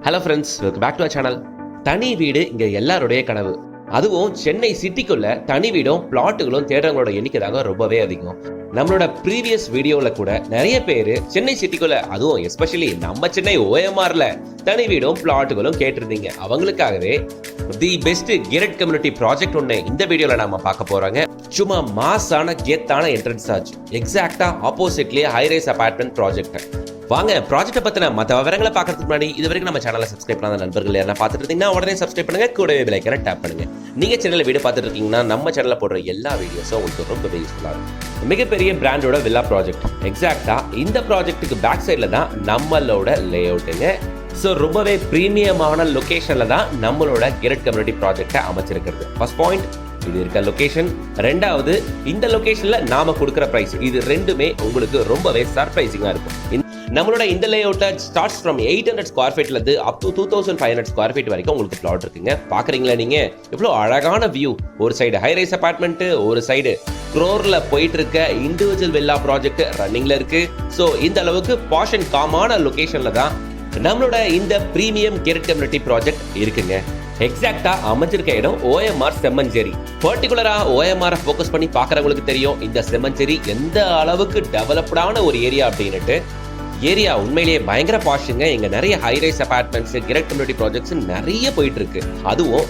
Hello friends, welcome back to our channel. தனி வீடு இங்க எல்லாருடைய கனவு. அதுவும் சென்னை சிட்டிக்குள்ள தனி வீடும் பிளாட்டுகளும் தேடுறவங்களோட எண்ணிக்கை தாங்க ரொம்பவே அதிகம். நம்மளோட ப்ரீவியஸ் வீடியோல கூட நிறைய பேர் சென்னை சிட்டிக்குள்ள, அதுவும் எஸ்பெஷலி நம்ம சென்னை OMRல தனி வீடும் பிளாட்டுகளும் கேட்டிருந்தீங்க. அவங்களுக்காகவே the best great community project ஒன்று இந்த வீடியோல நாம பார்க்க போறாங்க. சும்மா மாசான கெத்தான என்ட்ரன்ஸ் ஆச்சு. எக்ஸாக்டா ஆப்போசிட்லயே ஹைரைஸ் அபார்ட்மெண்ட் ப்ராஜெக்ட். வாங்க ப்ராஜெக்ட்டை பத்தின மற்ற விவரங்களை பார்க்கறதுக்கு முன்னாடி இது வரைக்கும் நம்ம சேனலை சப்ஸ்கிரைப் பண்ணாத நண்பர்கள் யாரா பார்த்துட்டு இருந்தீங்கன்னா உடனே சப்ஸ்கிரைப் பண்ணுங்க, கூடவே பெல் ஐகானை டேப் பண்ணுங்க. நீங்க சேனல்ல வீடியோ பார்த்துட்டு இருக்கீங்கன்னா நம்ம சேனல்ல போடுற எல்லா வீடியோஸும் உங்களுக்கு ரொம்பவே யூஸ்ஃபுல்லா இருக்கும். மிகப்பெரிய பிராண்டோட வில்லா ப்ராஜெக்ட். எக்ஸாக்டா இந்த ப்ராஜெக்ட்டுக்கு பேக் சைட்ல தான் நம்மளோட லே அவுட்டுங்க. ஸோ ரொம்பவே ப்ரீமியமான லொகேஷன்ல தான் நம்மளோட கிரட் கம்யூனிட்டி ப்ராஜெக்டை அமைச்சிருக்கிறது. ஃபர்ஸ்ட் பாயிண்ட், இது இருக்க லொகேஷன். ரெண்டாவது, இந்த லொகேஷன்ல நாம கொடுக்குற பிரைஸ். இது ரெண்டுமே உங்களுக்கு ரொம்பவே சர்ப்ரைசிங்கா இருக்கும். நம்மளோட இந்த லேஅவுட்ல ஸ்டார்ட்ஸ் ஃப்ரம் 800 ஸ்கொயர் ஃபீட்ல இருந்து அப் டு 2500 ஸ்கொயர் ஃபீட் வரைக்கும் உங்களுக்கு பிளாட் இருக்குங்க. பாக்குறீங்களா நீங்க எவ்வளவு அழகான வியூ. ஒரு சைடு ஹைரைஸ் அபார்ட்மெண்ட், ஒரு சைடு க்ரோர்ல போயிட்டு இருக்க இண்டிவிஜுவல் வில்லா ப்ராஜெக்ட் ரன்னிங்ல இருக்கு. ஸோ இந்த அளவுக்கு பாஷ் அண்ட் காமான லொகேஷன்ல தான் நம்மளோட இந்த பிரீமியம் கிரட் கம்யூனிட்டி ப்ராஜெக்ட் இருக்குங்க. எக்ஸாக்டா அமைஞ்சிருக்க இடம் OMR செம்மஞ்சேரி. பர்டிகுலரா OMR ஃபோக்கஸ் பண்ணி பாக்குறவங்களுக்கு தெரியும் இந்த செம்மஞ்சேரி எந்த அளவுக்கு டெவலப்டான ஒரு ஏரியா அப்படின்னுட்டு. ஏரியா உண்மையிலேயே பயங்கர பாஷுங்க. இங்க நிறைய high-rise apartments, CRUD community projects நிறைய போயிட்டு இருக்கு. அதுவும்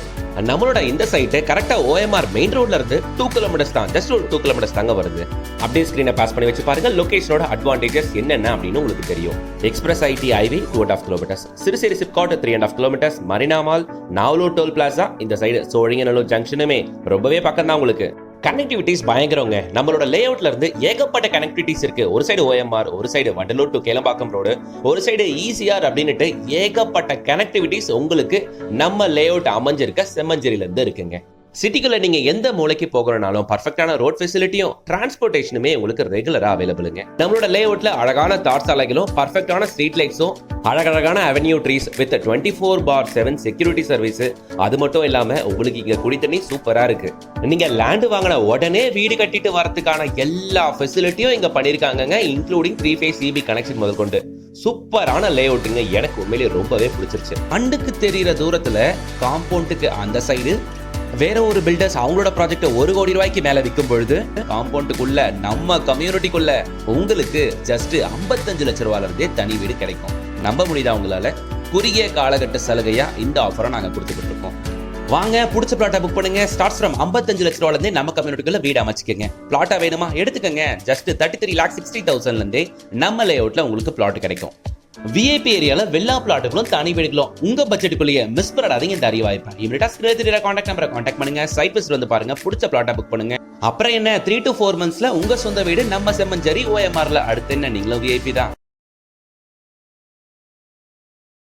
நம்மளோட இந்த சைட்டு கரெக்டா OMR மெயின் ரோட்ல இருந்து 2 கிலோமீட்டர்ஸ் தான், ஜஸ்ட் ஒரு 2 கிலோமீட்டர்ஸ் தாங்க வருது. அப்படியே ஸ்கிரீனை பாஸ் பண்ணி வச்சு பாருங்க லொகேஷனோட அட்வான்டேஜஸ் என்னென்ன அப்படின்னு உங்களுக்கு தெரியும். Express IT highway 2.5 kilometres, Siruseri SIPCOT 3.5 kilometres, Marina mall, Navalur toll plaza இந்த சைடு, சோழிங்கநல்லூர் ஜங்ஷனுமே ரொம்பவே பக்கம் தான் உங்களுக்கு. கனெக்டிவிட்டிஸ் பயங்கரங்க. நம்மளோட லேஅவுட்ல இருந்து ஏகப்பட்ட கனெக்டிவிட்டிஸ் இருக்கு. ஒரு சைடு OMR, ஒரு side Vandalur to Kelambakkam road, ஒரு சைடு ECR அப்படின்னுட்டு ஏகப்பட்ட கனெக்டிவிட்டிஸ் உங்களுக்கு நம்ம லேஅவுட் அமைஞ்சிருக்க செம்மஞ்சேரியில இருந்து இருக்குங்க. சிட்டிக்குள்ள நீங்க எந்த மூலைக்கு போகணும்னாலும் பர்ஃபெக்டான ரோட் ஃபெசிலிட்டியும் டிரான்ஸ்போர்ட்டேஷனுமே உங்களுக்கு ரெகுலரா அவைலபிளுங்க. நம்மளோட லேஅவுட்ல அழகான தார் சாலைகளும், பர்ஃபெக்டான ஸ்ட்ரீட் லைட்ஸும், அழகழகான avenue trees with 24/7 security service. அது மட்டும் இல்லாம உங்களுக்கு இங்க குடித்தண்ணி சூப்பரா இருக்கு. நீங்க லேண்ட் வாங்கின உடனே வீடு கட்டிட்டு வரதுக்கான எல்லா ஃபெசிலிட்டியும் இங்க பண்ணிருக்காங்க, இன்க்ளூடிங் 3-phase EB கனெக்ஷன் முதல் கொண்டு. சூப்பரான லேஅவுட்டுங்க. எனக்கு உண்மையிலேயே ரொம்பவே பிடிச்சிருச்சு. கண்ணுக்கு தெரிகிற தூரத்துல காம்பவுண்டுக்கு அந்த சைடு வேற ஒரு பில்டர்ஸ் அவங்களோட ப்ராஜெக்ட் 1 கோடி ரூபாய்க்கு மேல விற்கும் பொழுது, காம்பவுண்டுக்குள்ள நம்ம கம்யூனிட்டிக்குள்ள உங்களுக்கு ஜஸ்ட் 55 லட்சம் ரூபாயில இருந்தே தனி வீடு கிடைக்கும். நம்ப முடியுதா உங்களால? குறுகிய காலகட்ட சலுகையா இந்த ஆஃபரை நாங்க கொடுத்துக்கிட்டு இருக்கோம். வாங்க பிடிச்ச பிளாட்டை புக் பண்ணுங்க. ஸ்டார்ட்ஸ் ஃப்ரம் 55 லட்சம் ரூபாயில இருந்தே நம்ம கம்யூனிட்டிக்குள்ள வீடு அமைச்சுக்கங்க. பிளாட்டா வேணுமா எடுத்துக்கங்க. ஜஸ்ட் 33,60,000 இருந்தே நம்ம லேஅவுட்ல உங்களுக்கு பிளாட் கிடைக்கும். விஐபி ஏரியால வெள்ளா பிளாட்டுகளும் தனி வீடுகளும் உங்க பட்ஜெட்டுக்குள்ளேயே. மிஸ் பண்ணாதீங்க இந்த அறிவாய்ப்பை. இமிடியா ஸ்கிரீன்ல கான்டாக்ட் நம்பரை கான்டாக்ட் பண்ணுங்க. சைட் விசிட் வந்து பாருங்க, பிடிச்ச பிளாட்டை புக் பண்ணுங்க. அப்புறம் என்ன, 3 to 4 monthsல உங்க சொந்த வீடு நம்ம செம்மஞ்சேரி OMRல. அடுத்து என்ன, நீங்களும் விஐபி தான்.